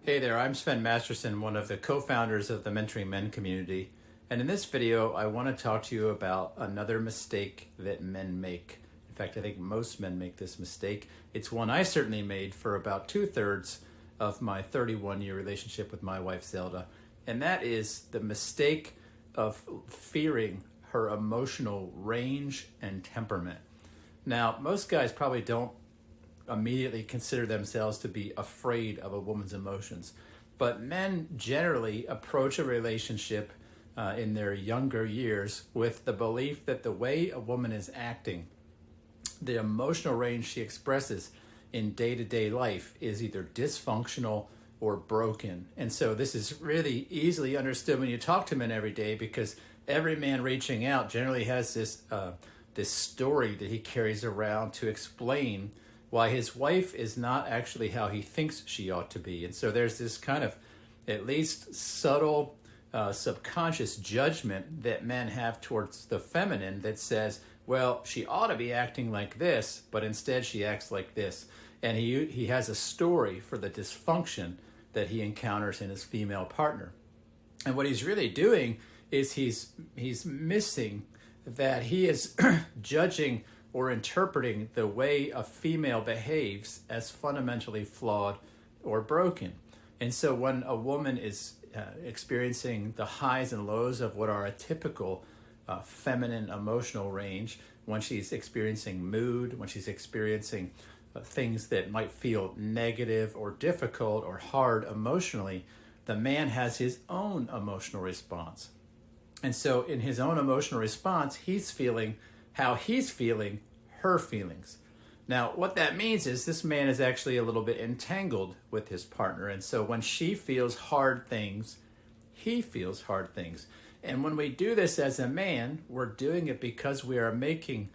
Hey there, I'm Sven Masterson, one of the co-founders of the Mentoring Men community. And in this video, I want to talk to you about another mistake that men make. In fact, I think most men make this mistake. It's one I certainly made for about 2/3 of my 31-year relationship with my wife, Zelda. And that is the mistake of fearing her emotional range and temperament. Now, most guys probably don't immediately consider themselves to be afraid of a woman's emotions. But men generally approach a relationship in their younger years with the belief that the way a woman is acting, the emotional range she expresses in day-to-day life is either dysfunctional or broken. And so this is really easily understood when you talk to men every day, because every man reaching out generally has this story that he carries around to explain why his wife is not actually how he thinks she ought to be. And so there's this kind of at least subtle subconscious judgment that men have towards the feminine that says, well, she ought to be acting like this, but instead she acts like this. And he has a story for the dysfunction that he encounters in his female partner. And what he's really doing is he's missing that he is judging or interpreting the way a female behaves as fundamentally flawed or broken. And so when a woman is experiencing the highs and lows of what are a typical feminine emotional range, when she's experiencing mood, when she's experiencing things that might feel negative or difficult or hard emotionally, the man has his own emotional response. And so in his own emotional response, he's feeling how he's feeling her feelings. Now, what that means is this man is actually a little bit entangled with his partner. And so when she feels hard things, he feels hard things. And when we do this as a man, we're doing it because we are making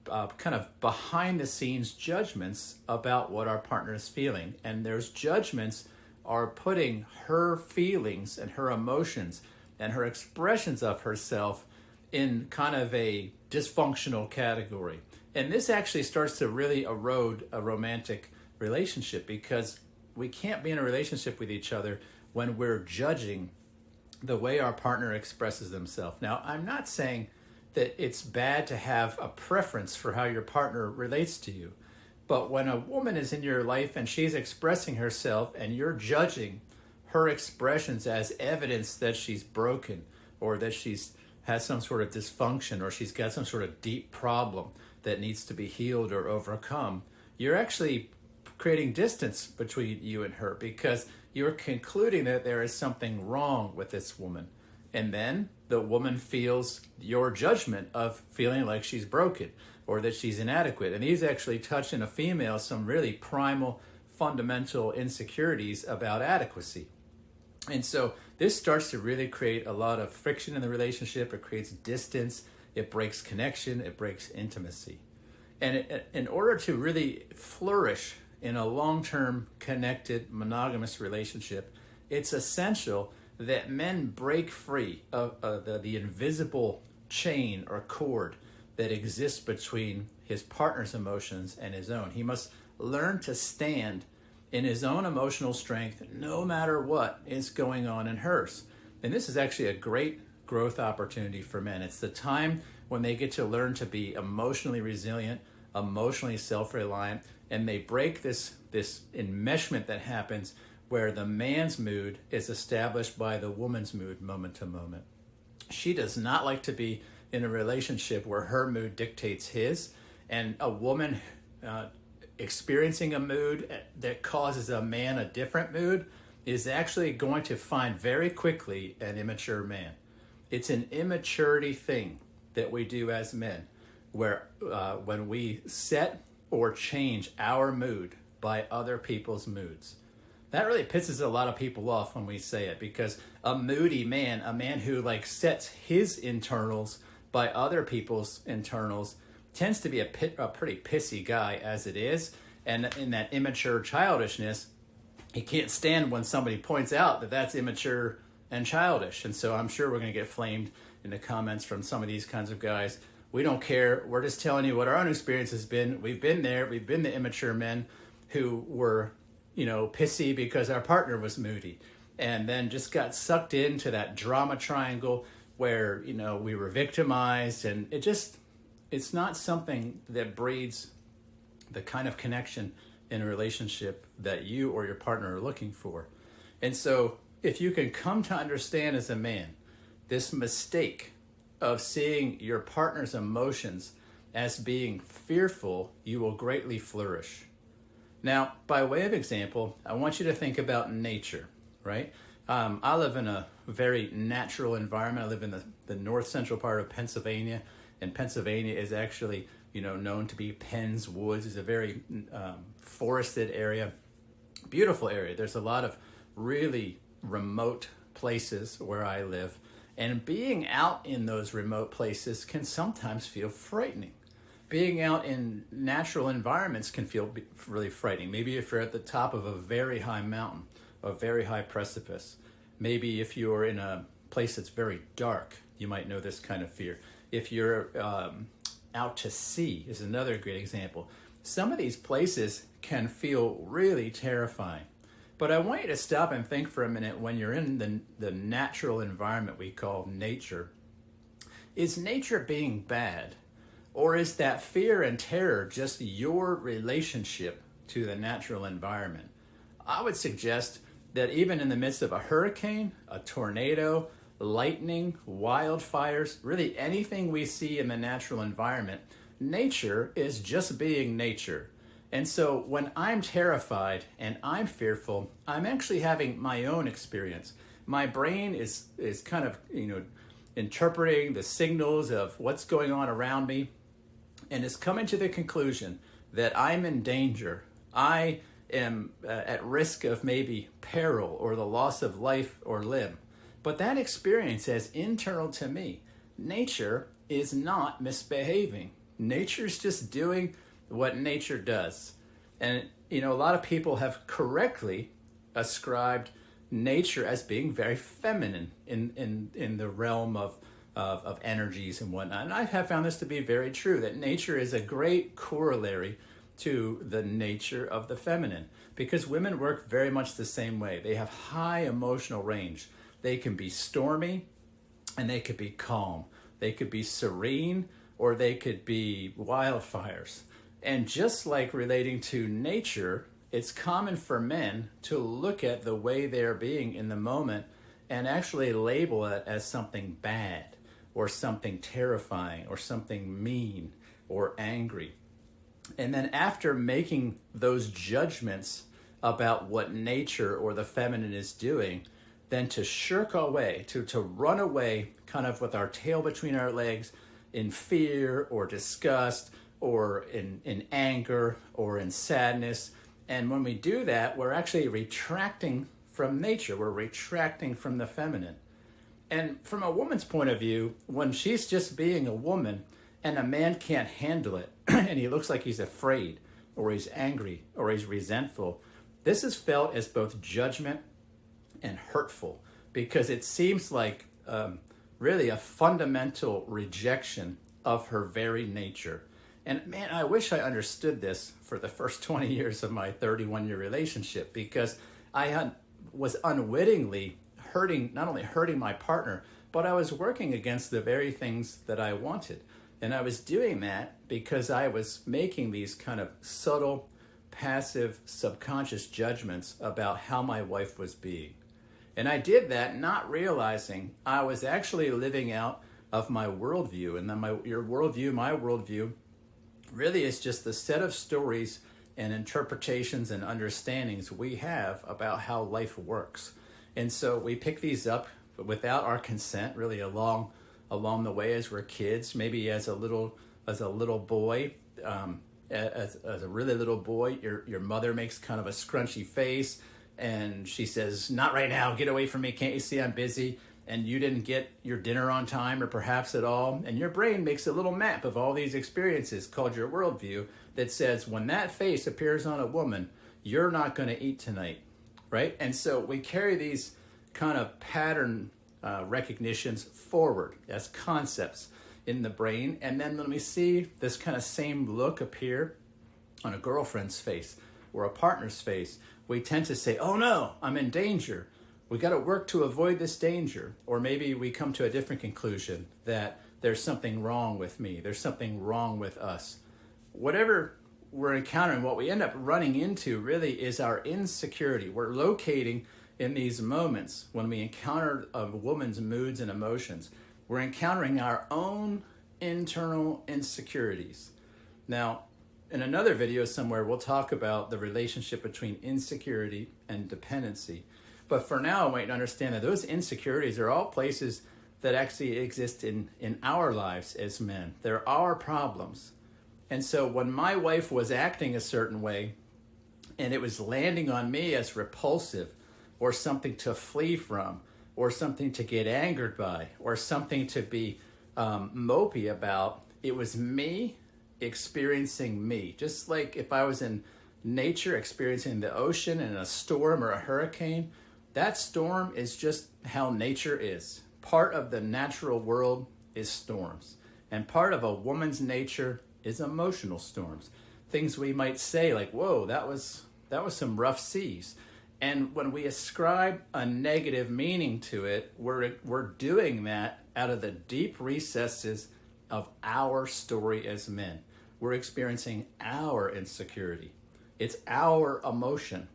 kind of behind the scenes judgments about what our partner is feeling. And those judgments are putting her feelings and her emotions and her expressions of herself in kind of a dysfunctional category. And this actually starts to really erode a romantic relationship, because we can't be in a relationship with each other when we're judging the way our partner expresses themselves. Now, I'm not saying that it's bad to have a preference for how your partner relates to you, but when a woman is in your life and she's expressing herself and you're judging her expressions as evidence that she's broken, or that she's has some sort of dysfunction, or she's got some sort of deep problem that needs to be healed or overcome, you're actually creating distance between you and her, because you're concluding that there is something wrong with this woman. And then the woman feels your judgment of feeling like she's broken or that she's inadequate. And these actually touch in a female some really primal, fundamental insecurities about adequacy. And so this starts to really create a lot of friction in the relationship. It creates distance, it breaks connection, it breaks intimacy. And in order to really flourish in a long-term connected monogamous relationship, it's essential that men break free of the invisible chain or cord that exists between his partner's emotions and his own. He must learn to stand in his own emotional strength, no matter what is going on in hers. And this is actually a great growth opportunity for men. It's the time when they get to learn to be emotionally resilient, emotionally self-reliant, and they break this enmeshment that happens where the man's mood is established by the woman's mood moment to moment. She does not like to be in a relationship where her mood dictates his, and a woman experiencing a mood that causes a man a different mood is actually going to find very quickly an immature man. It's an immaturity thing that we do as men, where when we set or change our mood by other people's moods. That really pisses a lot of people off when we say it, because a moody man, a man who sets his internals by other people's internals, tends to be a pretty pissy guy as it is. And in that immature childishness, he can't stand when somebody points out that that's immature and childish. And so I'm sure we're going to get flamed in the comments from some of these kinds of guys. We don't care. We're just telling you what our own experience has been. We've been there. We've been the immature men who were pissy because our partner was moody, and then just got sucked into that drama triangle where, we were victimized, and it's not something that breeds the kind of connection in a relationship that you or your partner are looking for. And so if you can come to understand as a man this mistake of seeing your partner's emotions as being fearful, you will greatly flourish. Now, by way of example, I want you to think about nature, right? I live in a very natural environment. I live in the north central part of Pennsylvania, and Pennsylvania is actually, known to be Penn's Woods. It's a very forested area, beautiful area. There's a lot of really remote places where I live, and being out in those remote places can sometimes feel frightening. Being out in natural environments can feel really frightening. Maybe if you're at the top of a very high mountain, a very high precipice. Maybe if you're in a place that's very dark, you might know this kind of fear. If you're out to sea is another great example. Some of these places can feel really terrifying. But I want you to stop and think for a minute when you're in the natural environment we call nature. Is nature being bad? Or is that fear and terror just your relationship to the natural environment? I would suggest that even in the midst of a hurricane, a tornado, lightning, wildfires, really anything we see in the natural environment, nature is just being nature. And so when I'm terrified and I'm fearful, I'm actually having my own experience. My brain is kind of, interpreting the signals of what's going on around me, and is coming to the conclusion that I'm in danger. I am at risk of maybe peril or the loss of life or limb. But that experience is internal to me. Nature is not misbehaving. Nature's just doing what nature does. And, a lot of people have correctly ascribed nature as being very feminine in the realm of energies and whatnot. And I have found this to be very true, that nature is a great corollary to the nature of the feminine, because women work very much the same way. They have high emotional range. They can be stormy and they could be calm. They could be serene or they could be wildfires. And just like relating to nature, it's common for men to look at the way they're being in the moment and actually label it as something bad or something terrifying or something mean or angry. And then after making those judgments about what nature or the feminine is doing, then to shirk away, to run away kind of with our tail between our legs in fear or disgust or in anger or in sadness. And when we do that, we're actually retracting from nature. We're retracting from the feminine. And from a woman's point of view, when she's just being a woman and a man can't handle it and he looks like he's afraid or he's angry or he's resentful, this is felt as both judgment and hurtful, because it seems like really a fundamental rejection of her very nature. And man, I wish I understood this for the first 20 years of my 31-year relationship, because I was unwittingly not only hurting my partner, but I was working against the very things that I wanted. And I was doing that because I was making these kind of subtle, passive, subconscious judgments about how my wife was being. And I did that not realizing I was actually living out of my worldview. And then your worldview, my worldview, really is just the set of stories and interpretations and understandings we have about how life works. And so we pick these up without our consent, really along the way as we're kids. Maybe as a little boy, as a really little boy, your mother makes kind of a scrunchy face, and she says, "Not right now. Get away from me. Can't you see I'm busy?" And you didn't get your dinner on time or perhaps at all. And your brain makes a little map of all these experiences called your worldview that says, when that face appears on a woman, you're not going to eat tonight, right? And so we carry these kind of pattern recognitions forward as concepts in the brain. And then when we see this kind of same look appear on a girlfriend's face or a partners face, we tend to say, oh no, I'm in danger. We got to work to avoid this danger. Or maybe we come to a different conclusion that there's something wrong with me. There's something wrong with us. Whatever we're encountering, what we end up running into really is our insecurity. We're locating in these moments when we encounter a woman's moods and emotions, we're encountering our own internal insecurities. Now, in another video somewhere, we'll talk about the relationship between insecurity and dependency. But for now, I want you to understand that those insecurities are all places that actually exist in our lives as men. They're our problems. And so when my wife was acting a certain way and it was landing on me as repulsive or something to flee from or something to get angered by or something to be mopey about, it was me experiencing me. Just like if I was in nature experiencing the ocean and a storm or a hurricane, that storm is just how nature is. Part of the natural world is storms. And part of a woman's nature is emotional storms. Things we might say like, whoa, that was some rough seas. And when we ascribe a negative meaning to it, we're doing that out of the deep recesses of our story as men. We're experiencing our insecurity. It's our emotion.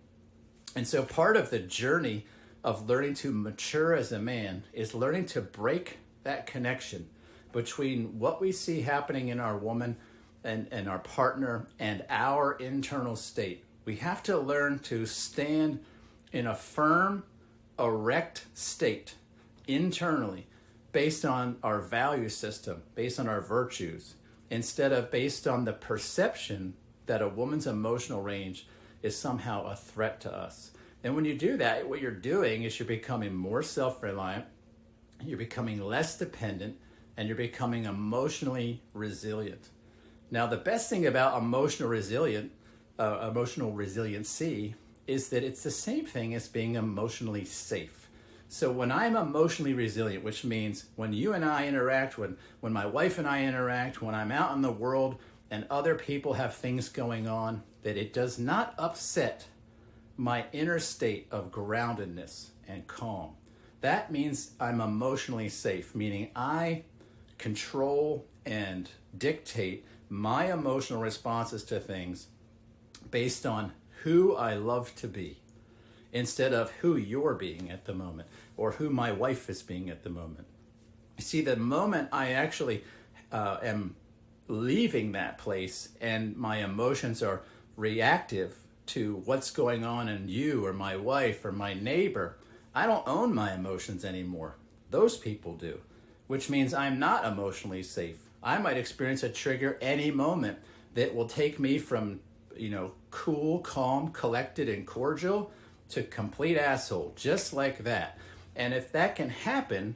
And so part of the journey of learning to mature as a man is learning to break that connection between what we see happening in our woman and our partner and our internal state. We have to learn to stand in a firm, erect state internally based on our value system, based on our virtues, instead of based on the perception that a woman's emotional range is somehow a threat to us. And when you do that, what you're doing is you're becoming more self-reliant, you're becoming less dependent, and you're becoming emotionally resilient. Now, the best thing about emotional resiliency is that it's the same thing as being emotionally safe. So when I'm emotionally resilient, which means when you and I interact, when my wife and I interact, when I'm out in the world and other people have things going on, that it does not upset my inner state of groundedness and calm. That means I'm emotionally safe, meaning I control and dictate my emotional responses to things based on who I love to be instead of who you're being at the moment or who my wife is being at the moment. You see, the moment I actually am leaving that place and my emotions are reactive to what's going on in you or my wife or my neighbor, I don't own my emotions anymore. Those people do, which means I'm not emotionally safe. I might experience a trigger any moment that will take me from, cool, calm, collected, and cordial to complete asshole, just like that. And if that can happen,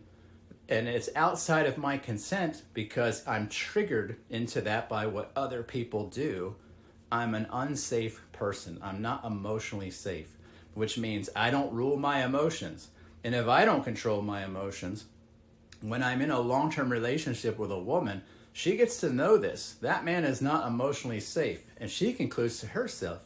and it's outside of my consent because I'm triggered into that by what other people do, I'm an unsafe person. I'm not emotionally safe, which means I don't rule my emotions. And if I don't control my emotions, when I'm in a long-term relationship with a woman, she gets to know this. That man is not emotionally safe. And she concludes to herself,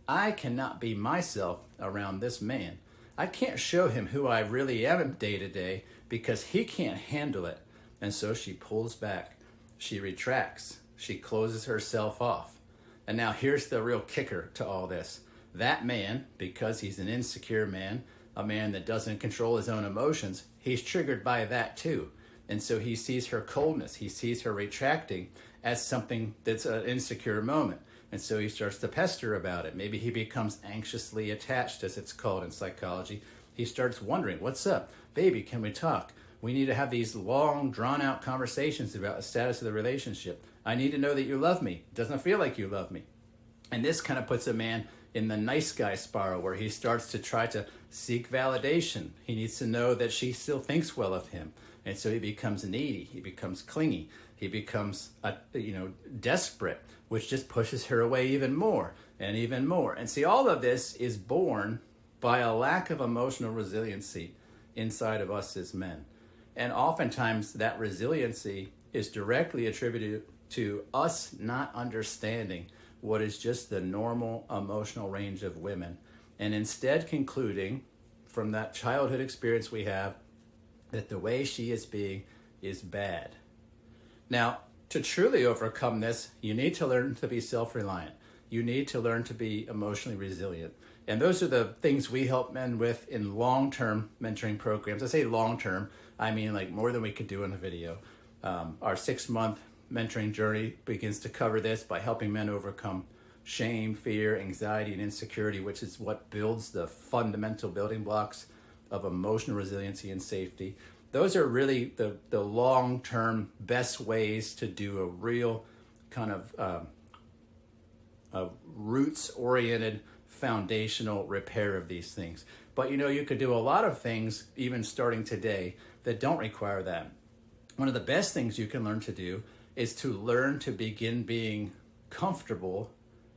I cannot be myself around this man. I can't show him who I really am day to day because he can't handle it. And so she pulls back. She retracts. She closes herself off. And now here's the real kicker to all this. That man, because he's an insecure man, a man that doesn't control his own emotions, he's triggered by that too. And so he sees her coldness, he sees her retracting as something that's an insecure moment. And so he starts to pester about it. Maybe he becomes anxiously attached, as it's called in psychology. He starts wondering, what's up? Baby, can we talk? We need to have these long, drawn-out conversations about the status of the relationship. I need to know that you love me. It doesn't feel like you love me. And this kind of puts a man in the nice guy spiral where he starts to try to seek validation. He needs to know that she still thinks well of him. And so he becomes needy, he becomes clingy, he becomes desperate, which just pushes her away even more and even more. And see, all of this is born by a lack of emotional resiliency inside of us as men. And oftentimes that resiliency is directly attributed to us not understanding what is just the normal emotional range of women, and instead concluding from that childhood experience we have that the way she is being is bad. Now, to truly overcome this, you need to learn to be self-reliant. You need to learn to be emotionally resilient. And those are the things we help men with in long-term mentoring programs. I say long-term, I mean like more than we could do in a video. Our 6-month mentoring journey begins to cover this by helping men overcome shame, fear, anxiety, and insecurity, which is what builds the fundamental building blocks of emotional resiliency and safety. Those are really the long-term best ways to do a real kind of a roots-oriented foundational repair of these things. But you could do a lot of things even starting today that don't require that. One of the best things you can learn to do is to learn to begin being comfortable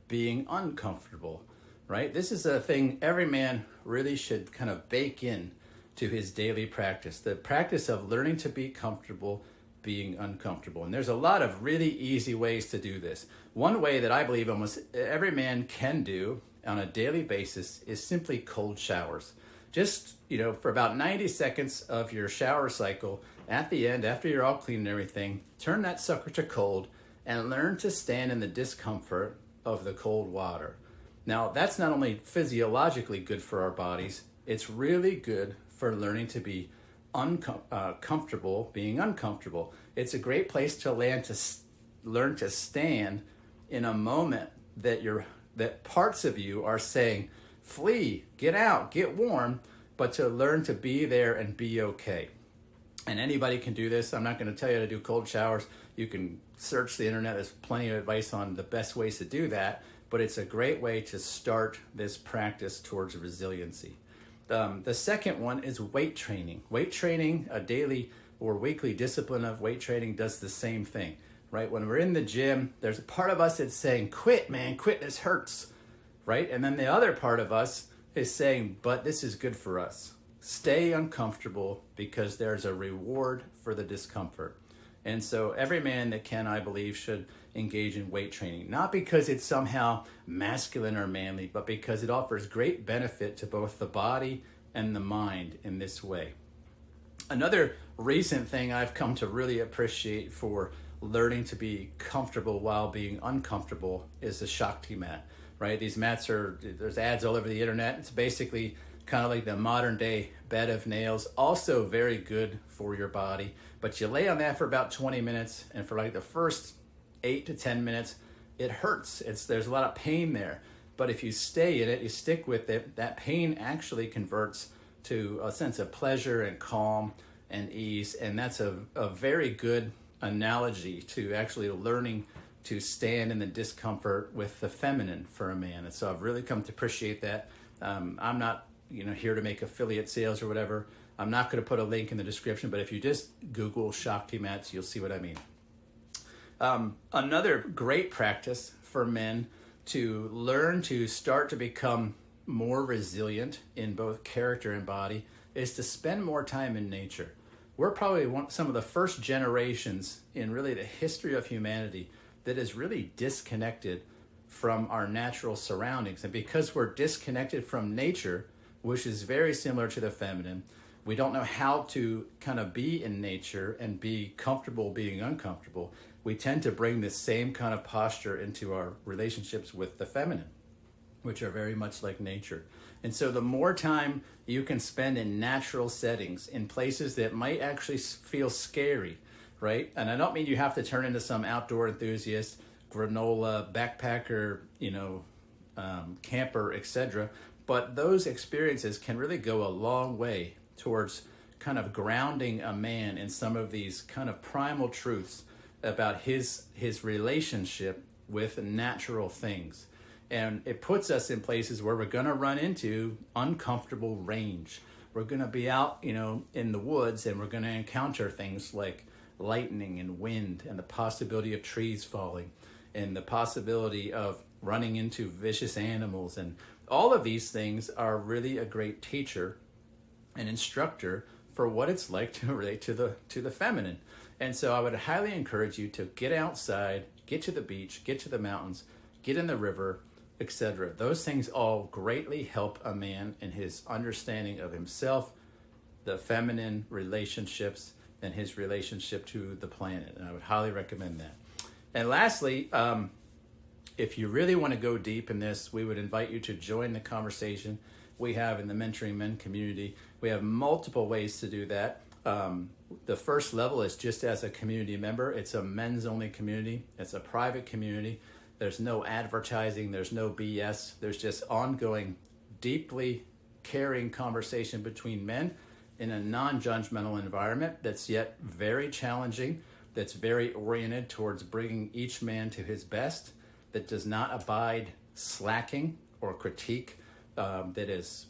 being uncomfortable, right? This is a thing every man really should kind of bake in to his daily practice, the practice of learning to be comfortable being uncomfortable. And there's a lot of really easy ways to do this. One way that I believe almost every man can do on a daily basis is simply cold showers. Just, for about 90 seconds of your shower cycle, at the end, after you're all clean and everything, turn that sucker to cold and learn to stand in the discomfort of the cold water. Now, that's not only physiologically good for our bodies, it's really good for learning to be comfortable being uncomfortable. It's a great place to learn to stand in a moment that parts of you are saying, flee, get out, get warm, but to learn to be there and be okay. And anybody can do this. I'm not going to tell you how to do cold showers. You can search the internet. There's plenty of advice on the best ways to do that, but it's a great way to start this practice towards resiliency. The second one is weight training. Weight training, a daily or weekly discipline of weight training, does the same thing, right? When we're in the gym, there's a part of us that's saying, quit, man, quit, this hurts, right? And then the other part of us is saying, but this is good for us. Stay uncomfortable because there's a reward for the discomfort. And so every man that can, I believe, should engage in weight training, not because it's somehow masculine or manly, but because it offers great benefit to both the body and the mind in this way. Another recent thing I've come to really appreciate for learning to be comfortable while being uncomfortable is the Shakti mat, right? These mats there's ads all over the internet. It's basically kind of like the modern day bed of nails, also very good for your body. But you lay on that for about 20 minutes, and for like the first 8 to 10 minutes, it hurts. There's a lot of pain there. But if you stay in it, you stick with it, that pain actually converts to a sense of pleasure and calm and ease. And that's a very good analogy to actually learning to stand in the discomfort with the feminine for a man. And so I've really come to appreciate that. I'm not here to make affiliate sales or whatever. I'm not going to put a link in the description, but if you just Google Shakti mats, you'll see what I mean. Another great practice for men to learn to start to become more resilient in both character and body is to spend more time in nature. We're probably some of the first generations in really the history of humanity that is really disconnected from our natural surroundings. And because we're disconnected from nature, which is very similar to the feminine, we don't know how to kind of be in nature and be comfortable being uncomfortable. We tend to bring this same kind of posture into our relationships with the feminine, which are very much like nature. And so the more time you can spend in natural settings, in places that might actually feel scary, right? And I don't mean you have to turn into some outdoor enthusiast, granola, backpacker, camper, etc. But those experiences can really go a long way towards kind of grounding a man in some of these kind of primal truths about his relationship with natural things. And it puts us in places where we're going to run into uncomfortable range. We're going to be out, in the woods, and we're going to encounter things like lightning and wind and the possibility of trees falling and the possibility of running into vicious animals. And all of these things are really a great teacher and instructor for what it's like to relate to the feminine. And so I would highly encourage you to get outside, get to the beach, get to the mountains, get in the river, etc. Those things all greatly help a man in his understanding of himself, the feminine relationships, and his relationship to the planet. And I would highly recommend that. And lastly, if you really want to go deep in this, we would invite you to join the conversation we have in the Mentoring Men community. We have multiple ways to do that. The first level is just as a community member. It's a men's only community. It's a private community. There's no advertising. There's no BS. There's just ongoing, deeply caring conversation between men in a non-judgmental environment that's yet very challenging, that's very oriented towards bringing each man to his best, that does not abide slacking or critique, that is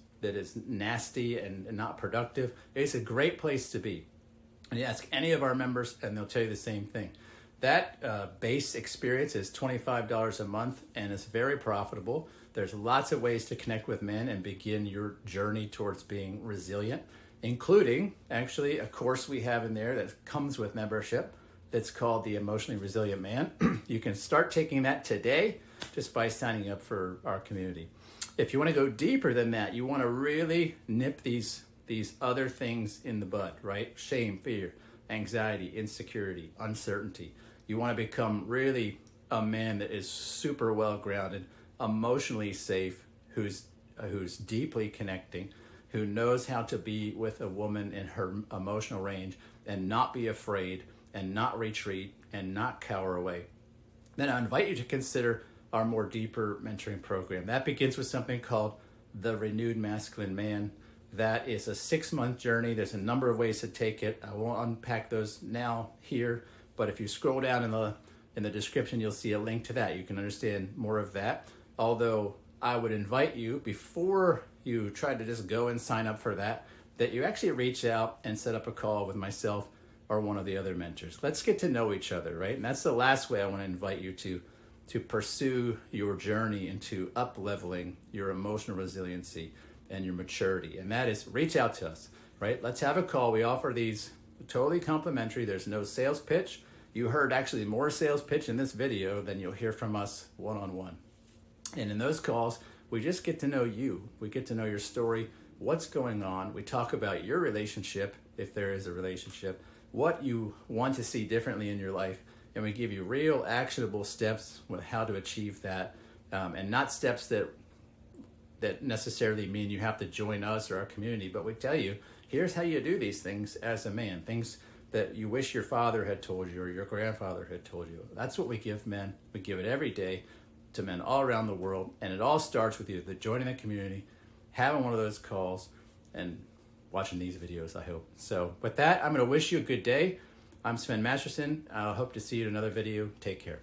nasty and not productive. It's a great place to be. And you ask any of our members and they'll tell you the same thing. That base experience is $25 a month and it's very profitable. There's lots of ways to connect with men and begin your journey towards being resilient, including actually a course we have in there that comes with membership that's called the Emotionally Resilient Man. You can start taking that today just by signing up for our community. If you want to go deeper than that, you want to really nip these other things in the bud, right? Shame, fear, anxiety, insecurity, uncertainty. You want to become really a man that is super well grounded, emotionally safe, who's deeply connecting, who knows how to be with a woman in her emotional range and not be afraid and not retreat and not cower away. Then I invite you to consider our more deeper mentoring program. That begins with something called the Renewed Masculine Man. That is a 6-month journey. There's a number of ways to take it. I won't unpack those now here, but if you scroll down in the description, you'll see a link to that. You can understand more of that. Although I would invite you, before you try to just go and sign up for that you actually reach out and set up a call with myself or one of the other mentors. Let's get to know each other, right? And that's the last way I want to invite you to pursue your journey into up-leveling your emotional resiliency and your maturity. And that is reach out to us, right? Let's have a call. We offer these totally complimentary. There's no sales pitch. You heard actually more sales pitch in this video than you'll hear from us one-on-one. And in those calls, we just get to know you. We get to know your story, what's going on. We talk about your relationship, if there is a relationship, what you want to see differently in your life, and we give you real actionable steps with how to achieve that, and not steps that necessarily mean you have to join us or our community, but we tell you, here's how you do these things as a man, things that you wish your father had told you or your grandfather had told you. That's what we give men. We give it every day to men all around the world, and it all starts with you joining the community, having one of those calls, and watching these videos, I hope. So with that, I'm going to wish you a good day. I'm Sven Masterson. I hope to see you in another video. Take care.